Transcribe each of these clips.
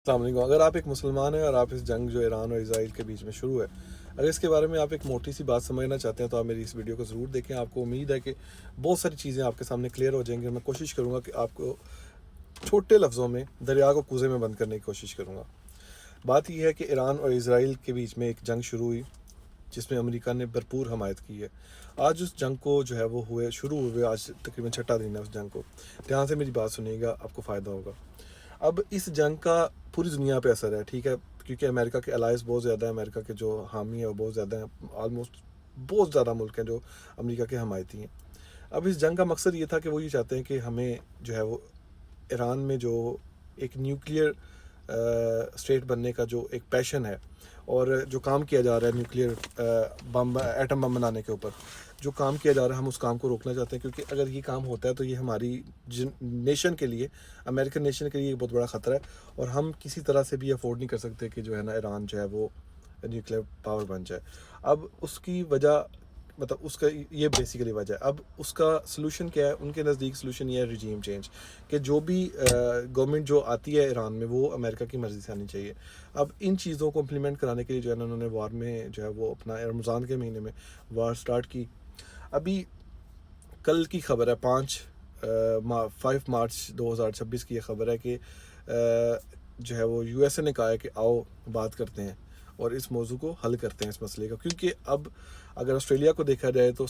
السلام علیکم. اگر آپ ایک مسلمان ہیں اور آپ اس جنگ جو ایران اور اسرائیل کے بیچ میں شروع ہے، اگر اس کے بارے میں آپ ایک موٹی سی بات سمجھنا چاہتے ہیں تو آپ میری اس ویڈیو کو ضرور دیکھیں. آپ کو امید ہے کہ بہت ساری چیزیں آپ کے سامنے کلیئر ہو جائیں گی. میں کوشش کروں گا کہ آپ کو چھوٹے لفظوں میں دریا کو کوزے میں بند کرنے کی کوشش کروں گا. بات یہ ہے کہ ایران اور اسرائیل کے بیچ میں ایک جنگ شروع ہوئی جس میں امریکہ نے بھرپور حمایت کی ہے. آج اس جنگ کو جو ہے وہ شروع ہوئے، آج تقریباً چھٹا دن ہے اس جنگ کو. دھیان سے میری بات سنیے گا، آپ کو فائدہ ہوگا. اب اس جنگ کا پوری دنیا پہ اثر ہے، ٹھیک ہے، کیونکہ امریکہ کے الائز بہت زیادہ ہیں، امریکہ کے جو حامی ہیں وہ بہت زیادہ ہیں. آلموسٹ بہت زیادہ ملک ہیں جو امریکہ کے حمایتی ہیں. اب اس جنگ کا مقصد یہ تھا کہ وہ یہ چاہتے ہیں کہ ہمیں جو ہے وہ ایران میں جو ایک نیوکلیئر اسٹیٹ بننے کا جو ایک پیشن ہے اور جو کام کیا جا رہا ہے نیوکلیئر بم، ایٹم بم بنانے کے اوپر جو کام کیا جا رہا ہے، ہم اس کام کو روکنا چاہتے ہیں. کیونکہ اگر یہ کام ہوتا ہے تو یہ ہماری نیشن کے لیے، امریکن نیشن کے لیے ایک بہت بڑا خطرہ ہے. اور ہم کسی طرح سے بھی افورڈ نہیں کر سکتے کہ جو ہے نا ایران جو ہے وہ نیوکلیئر پاور بن جائے. اب اس کی وجہ، مطلب اس کا یہ بیسیکلی وجہ ہے. اب اس کا سلوشن کیا ہے؟ ان کے نزدیک سلوشن یہ ہے رجیم چینج، کہ جو بھی گورنمنٹ جو آتی ہے ایران میں وہ امریکہ کی مرضی سے آنی چاہیے. اب ان چیزوں کو امپلیمنٹ کرانے کے لیے جو ہے نا انہوں نے وار میں جو ہے وہ اپنا رمضان کے مہینے میں وار سٹارٹ کی. ابھی کل کی خبر ہے، 5 مارچ 2026 کی یہ خبر ہے کہ جو ہے وہ یو ایس اے نے کہا ہے کہ آؤ بات کرتے ہیں اور اس موضوع کو حل کرتے ہیں اس مسئلے کا. کیونکہ اب اگر آسٹریلیا کو دیکھا جائے تو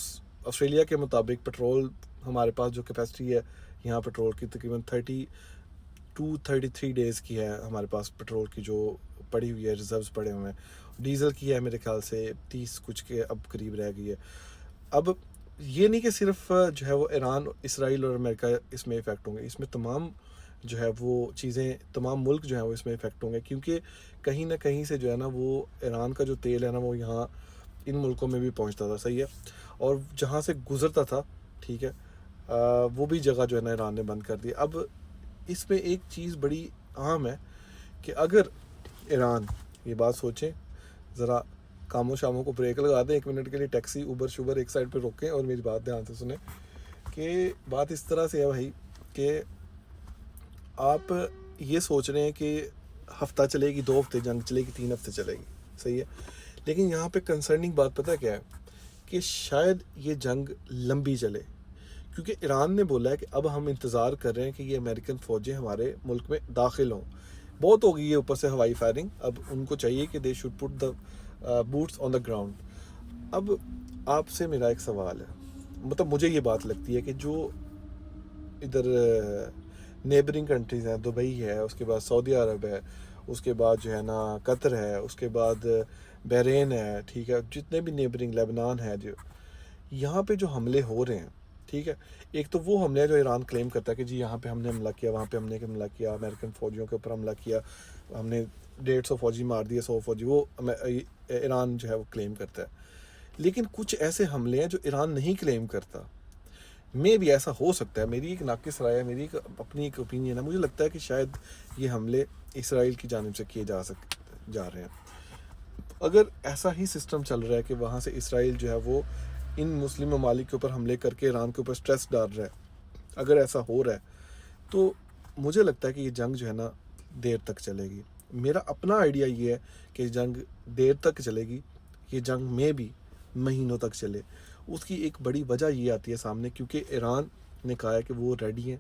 آسٹریلیا کے مطابق پٹرول ہمارے پاس جو کیپیسٹی ہے یہاں پٹرول کی تقریباً 33 ڈیز کی ہے ہمارے پاس پٹرول کی جو پڑی ہوئی ہے، ریزروز پڑے ہوئے ہیں. ڈیزل کی ہے میرے خیال سے 30 کچھ کے اب قریب رہ گئی ہے. اب یہ نہیں کہ صرف جو ہے وہ ایران، اسرائیل اور امریکہ اس میں افیکٹ ہوں گے، اس میں تمام جو ہے وہ چیزیں، تمام ملک جو ہیں وہ اس میں افیکٹ ہوں گے. کیونکہ کہیں نہ کہیں سے جو ہے نا وہ ایران کا جو تیل ہے نا وہ یہاں ان ملکوں میں بھی پہنچتا تھا، صحیح ہے، اور جہاں سے گزرتا تھا، ٹھیک ہے، وہ بھی جگہ جو ہے نا ایران نے بند کر دی. اب اس میں ایک چیز بڑی اہم ہے کہ اگر ایران، یہ بات سوچیں ذرا، کاموں شاموں کو بریک لگا دیں 1 منٹ کے لیے، ٹیکسی اوبر شوبر ایک سائڈ پہ روکیں اور میری بات دھیان سے سنیں. کہ بات اس طرح سے ہے بھائی کہ آپ یہ سوچ رہے ہیں کہ ہفتہ چلے گی، 2 ہفتے جنگ چلے گی، 3 ہفتے چلے گی، صحیح ہے. لیکن یہاں پہ کنسرننگ بات پتہ کیا ہے؟ کہ شاید یہ جنگ لمبی چلے. کیونکہ ایران نے بولا ہے کہ اب ہم انتظار کر رہے ہیں کہ یہ امریکن فوجیں ہمارے ملک میں داخل ہوں. بہت ہو گئی ہے اوپر سے ہوائی فائرنگ، اب ان کو چاہیے کہ they should put the boots on the ground. اب آپ سے میرا ایک سوال ہے، مطلب مجھے یہ بات لگتی ہے کہ جو ادھر نیبرنگ کنٹریز ہیں، دبئی ہے، اس کے بعد سعودی عرب ہے، اس کے بعد جو ہے نا قطر ہے، اس کے بعد بحرین ہے، ٹھیک ہے، جتنے بھی نیبرنگ، لیبنان ہے، جو یہاں پہ جو حملے ہو رہے ہیں، ٹھیک ہے، ایک تو وہ حملے ہیں جو ایران کلیم کرتا ہے کہ جی یہاں پہ ہم نے حملہ کیا، وہاں پہ ہم نے حملہ کیا، امریکن فوجیوں کے اوپر حملہ کیا، ہم نے 150 فوجی مار دیے، 100 فوجی، وہ ایران جو ہے وہ کلیم کرتا ہے. لیکن کچھ ایسے حملے ہیں جو ایران نہیں کلیم کرتا. میں بھی ایسا ہو سکتا ہے، میری ایک ناقص رائے ہے، میری ایک اپنی ایک اوپینین ہے، مجھے لگتا ہے کہ شاید یہ حملے اسرائیل کی جانب سے کیے جا رہے ہیں. اگر ایسا ہی سسٹم چل رہا ہے کہ وہاں سے اسرائیل جو ہے وہ ان مسلم ممالک کے اوپر حملے کر کے ایران کے اوپر سٹریس ڈال رہا ہے، اگر ایسا ہو رہا ہے تو مجھے لگتا ہے کہ یہ جنگ جو ہے نا دیر تک چلے گی. میرا اپنا آئیڈیا یہ ہے کہ جنگ دیر تک چلے گی، یہ جنگ میں بھی مہینوں تک چلے. اس کی ایک بڑی وجہ یہ آتی ہے سامنے، کیونکہ ایران نے کہا ہے کہ وہ ریڈی ہیں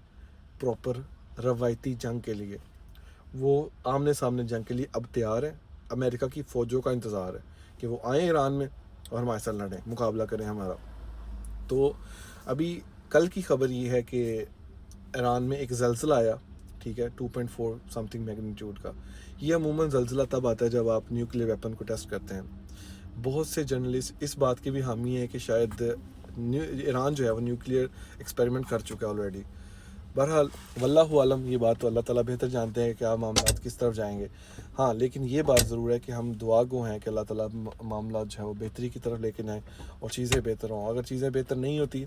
پراپر روایتی جنگ کے لیے، وہ آمنے سامنے جنگ کے لیے اب تیار ہیں. امریکہ کی فوجوں کا انتظار ہے کہ وہ آئیں ایران میں اور ہمارے ساتھ لڑیں، مقابلہ کریں ہمارا. تو ابھی کل کی خبر یہ ہے کہ ایران میں ایک زلزلہ آیا، ٹھیک ہے، 2.4 سم تھنگ میگنیٹیوڈ کا. یہ عموماً زلزلہ تب آتا ہے جب آپ نیوکلیئر ویپن کو ٹیسٹ کرتے ہیں. بہت سے جرنلسٹ اس بات کے بھی حامی ہیں کہ شاید ایران جو ہے وہ نیوکلیئر ایکسپیریمنٹ کر چکا ہے آلریڈی. بہرحال واللہ عالم، یہ بات تو اللہ تعالیٰ بہتر جانتے ہیں کہ کیا معاملات کس طرف جائیں گے. ہاں لیکن یہ بات ضرور ہے کہ ہم دعا گو ہیں کہ اللہ تعالیٰ معاملات جو ہے وہ بہتری کی طرف لے کے جائیں اور چیزیں بہتر ہوں. اگر چیزیں بہتر نہیں ہوتی،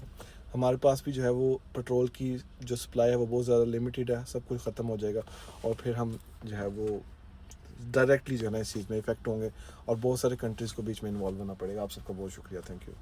ہمارے پاس بھی جو ہے وہ پٹرول کی جو سپلائی ہے وہ بہت زیادہ لمیٹیڈ ہے، سب کچھ ختم ہو جائے گا اور پھر ہم جو ہے وہ ڈائریکٹلی جو ہے نا اس چیز میں افیکٹ ہوں گے اور بہت سارے کنٹریز کو بیچ میں انوالو ہونا پڑے گا. آپ سب کا بہت شکریہ، تھینک یو.